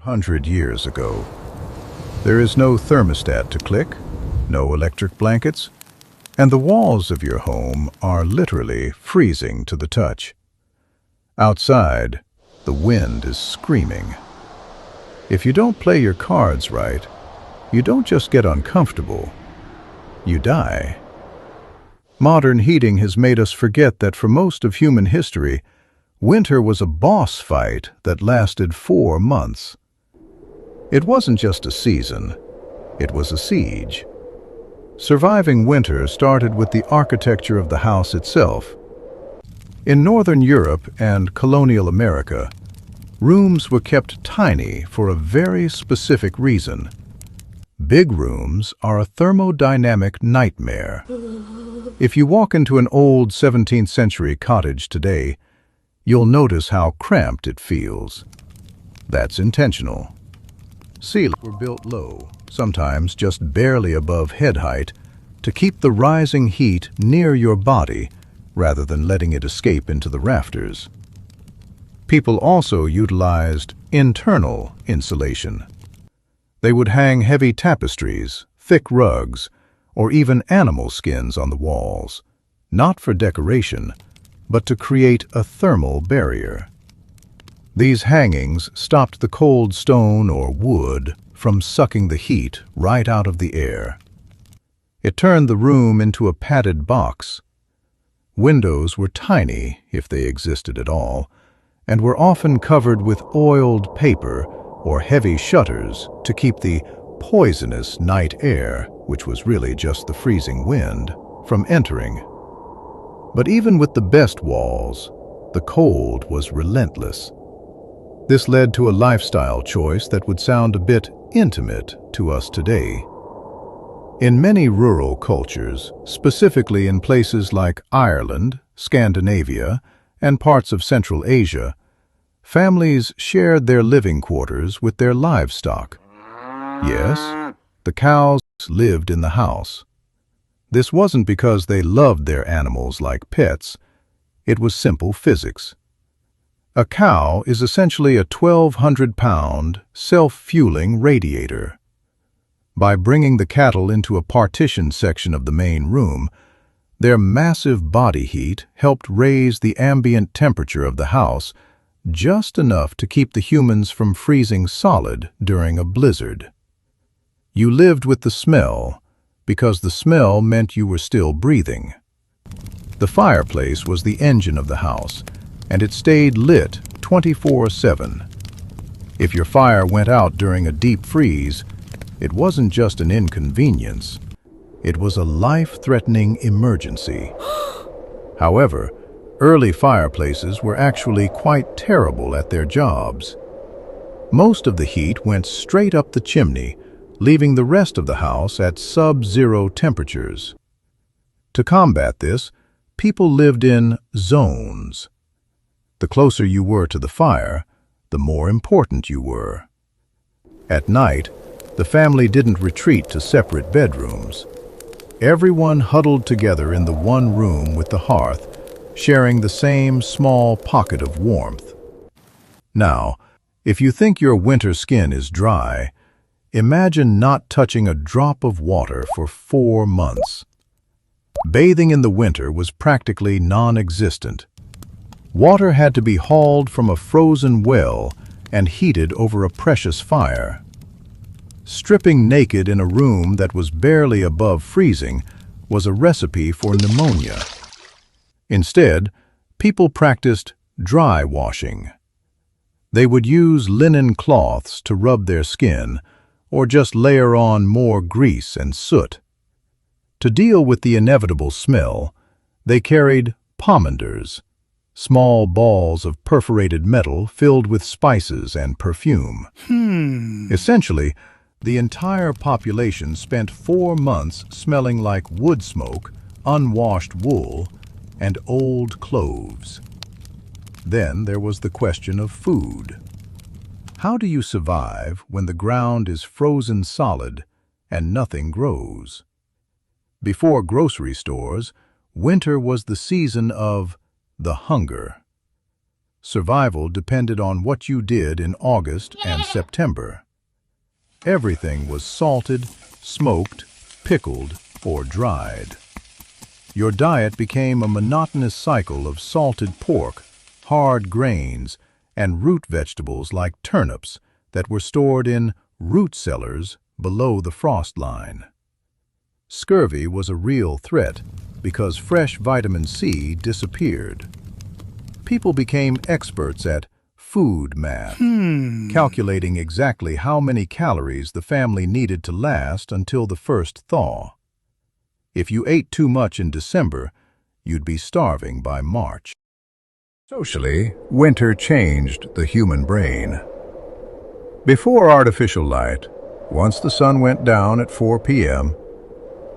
100 years ago. There is no thermostat to click, no electric blankets, and the walls of your home are literally freezing to the touch. Outside, the wind is screaming. If you don't play your cards right, you don't just get uncomfortable, you die. Modern heating has made us forget that for most of human history, winter was a boss fight that lasted 4 months. It wasn't just a season, it was a siege. Surviving winter started with the architecture of the house itself. In Northern Europe and colonial America, rooms were kept tiny for a very specific reason. Big rooms are a thermodynamic nightmare. If you walk into an old 17th century cottage today, you'll notice how cramped it feels. That's intentional. Ceilings were built low, sometimes just barely above head height, to keep the rising heat near your body rather than letting it escape into the rafters. People also utilized internal insulation. They would hang heavy tapestries, thick rugs, or even animal skins on the walls, not for decoration, but to create a thermal barrier. These hangings stopped the cold stone or wood from sucking the heat right out of the air. It turned the room into a padded box. Windows were tiny, if they existed at all, and were often covered with oiled paper or heavy shutters to keep the poisonous night air, which was really just the freezing wind, from entering. But even with the best walls, the cold was relentless. This led to a lifestyle choice that would sound a bit intimate to us today. In many rural cultures, specifically in places like Ireland, Scandinavia, and parts of Central Asia, families shared their living quarters with their livestock. Yes, the cows lived in the house. This wasn't because they loved their animals like pets. It was simple physics. A cow is essentially a 1,200-pound, self-fueling radiator. By bringing the cattle into a partitioned section of the main room, their massive body heat helped raise the ambient temperature of the house just enough to keep the humans from freezing solid during a blizzard. You lived with the smell because the smell meant you were still breathing. The fireplace was the engine of the house, and it stayed lit 24/7. If your fire went out during a deep freeze, it wasn't just an inconvenience, it was a life-threatening emergency. However, early fireplaces were actually quite terrible at their jobs. Most of the heat went straight up the chimney, leaving the rest of the house at sub-zero temperatures. To combat this, people lived in zones. The closer you were to the fire, the more important you were. At night, the family didn't retreat to separate bedrooms. Everyone huddled together in the one room with the hearth, sharing the same small pocket of warmth. Now, if you think your winter skin is dry, imagine not touching a drop of water for 4 months. Bathing in the winter was practically non-existent. Water had to be hauled from a frozen well and heated over a precious fire. Stripping naked in a room that was barely above freezing was a recipe for pneumonia. Instead, people practiced dry washing. They would use linen cloths to rub their skin, or just layer on more grease and soot. To deal with the inevitable smell, they carried pomanders, small balls of perforated metal filled with spices and perfume. Essentially, the entire population spent 4 months smelling like wood smoke, unwashed wool, and old cloves. Then there was the question of food. How do you survive when the ground is frozen solid and nothing grows? Before grocery stores, winter was the season of the hunger. Survival depended on what you did in August and September. Everything was salted, smoked, pickled, or dried. Your diet became a monotonous cycle of salted pork, hard grains, and root vegetables like turnips that were stored in root cellars below the frost line. Scurvy was a real threat because fresh vitamin C disappeared. People became experts at food math, calculating exactly how many calories the family needed to last until the first thaw. If you ate too much in December, you'd be starving by March. Socially, winter changed the human brain. Before artificial light, once the sun went down at 4 p.m.,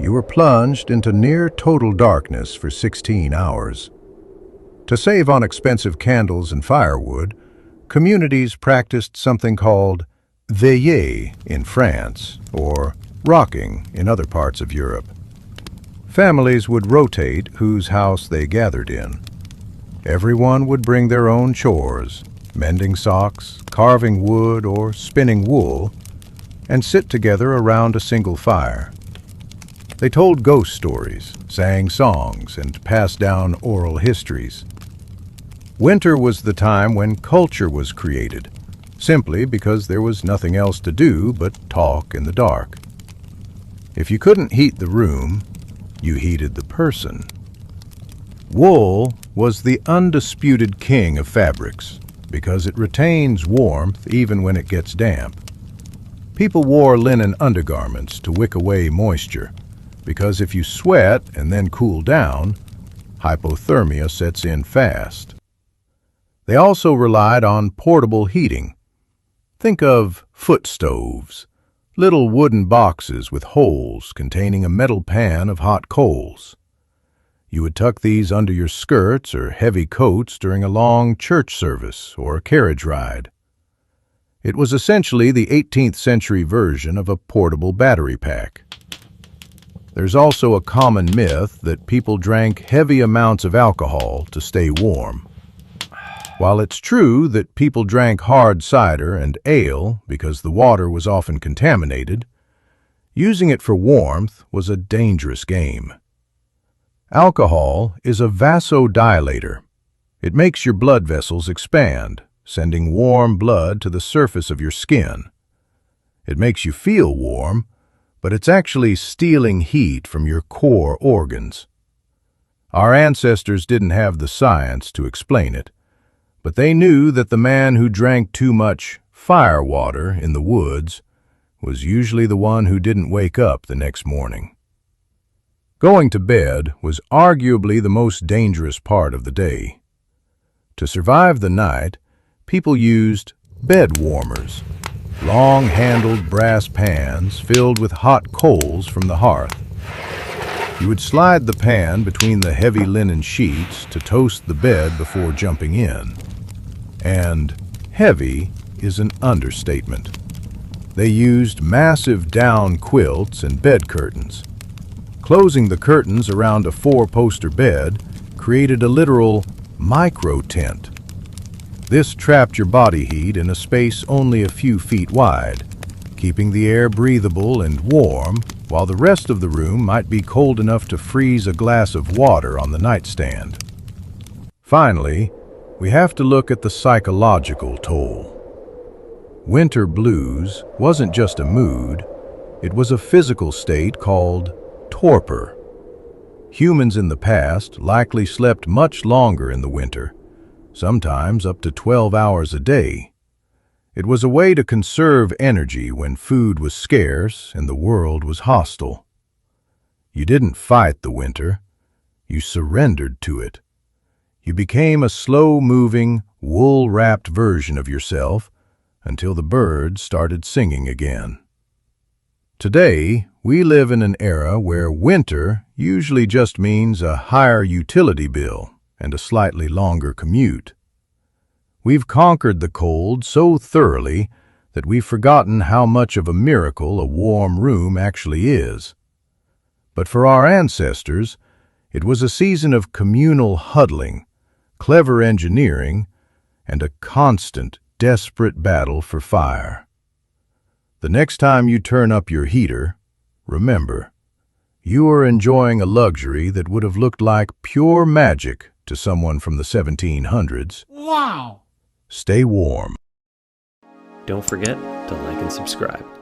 you were plunged into near total darkness for 16 hours. To save on expensive candles and firewood, communities practiced something called veiller in France, or rocking in other parts of Europe. Families would rotate whose house they gathered in. Everyone would bring their own chores, mending socks, carving wood, or spinning wool, and sit together around a single fire. They told ghost stories, sang songs, and passed down oral histories. Winter was the time when culture was created, simply because there was nothing else to do but talk in the dark. If you couldn't heat the room, you heated the person. Wool was the undisputed king of fabrics because it retains warmth even when it gets damp. People wore linen undergarments to wick away moisture because if you sweat and then cool down, hypothermia sets in fast. They also relied on portable heating. Think of foot stoves, little wooden boxes with holes containing a metal pan of hot coals. You would tuck these under your skirts or heavy coats during a long church service or a carriage ride. It was essentially the 18th century version of a portable battery pack. There's also a common myth that people drank heavy amounts of alcohol to stay warm. While it's true that people drank hard cider and ale because the water was often contaminated, using it for warmth was a dangerous game. Alcohol is a vasodilator. It makes your blood vessels expand, sending warm blood to the surface of your skin. It makes you feel warm, but it's actually stealing heat from your core organs. Our ancestors didn't have the science to explain it, but they knew that the man who drank too much fire water in the woods was usually the one who didn't wake up the next morning. Going to bed was arguably the most dangerous part of the day. To survive the night, people used bed warmers, long-handled brass pans filled with hot coals from the hearth. You would slide the pan between the heavy linen sheets to toast the bed before jumping in. And heavy is an understatement. They used massive down quilts and bed curtains. Closing the curtains around a 4-poster bed created a literal micro-tent. This trapped your body heat in a space only a few feet wide, keeping the air breathable and warm while the rest of the room might be cold enough to freeze a glass of water on the nightstand. Finally, we have to look at the psychological toll. Winter blues wasn't just a mood, it was a physical state called torpor. Humans in the past likely slept much longer in the winter, sometimes up to 12 hours a day. It was a way to conserve energy when food was scarce and the world was hostile. You didn't fight the winter, you surrendered to it. You became a slow-moving, wool-wrapped version of yourself until the birds started singing again. Today, we live in an era where winter usually just means a higher utility bill and a slightly longer commute. We've conquered the cold so thoroughly that we've forgotten how much of a miracle a warm room actually is. But for our ancestors, it was a season of communal huddling, clever engineering, and a constant, desperate battle for fire. The next time you turn up your heater, remember, you are enjoying a luxury that would have looked like pure magic to someone from the 1700s. Wow! Stay warm. Don't forget to like and subscribe.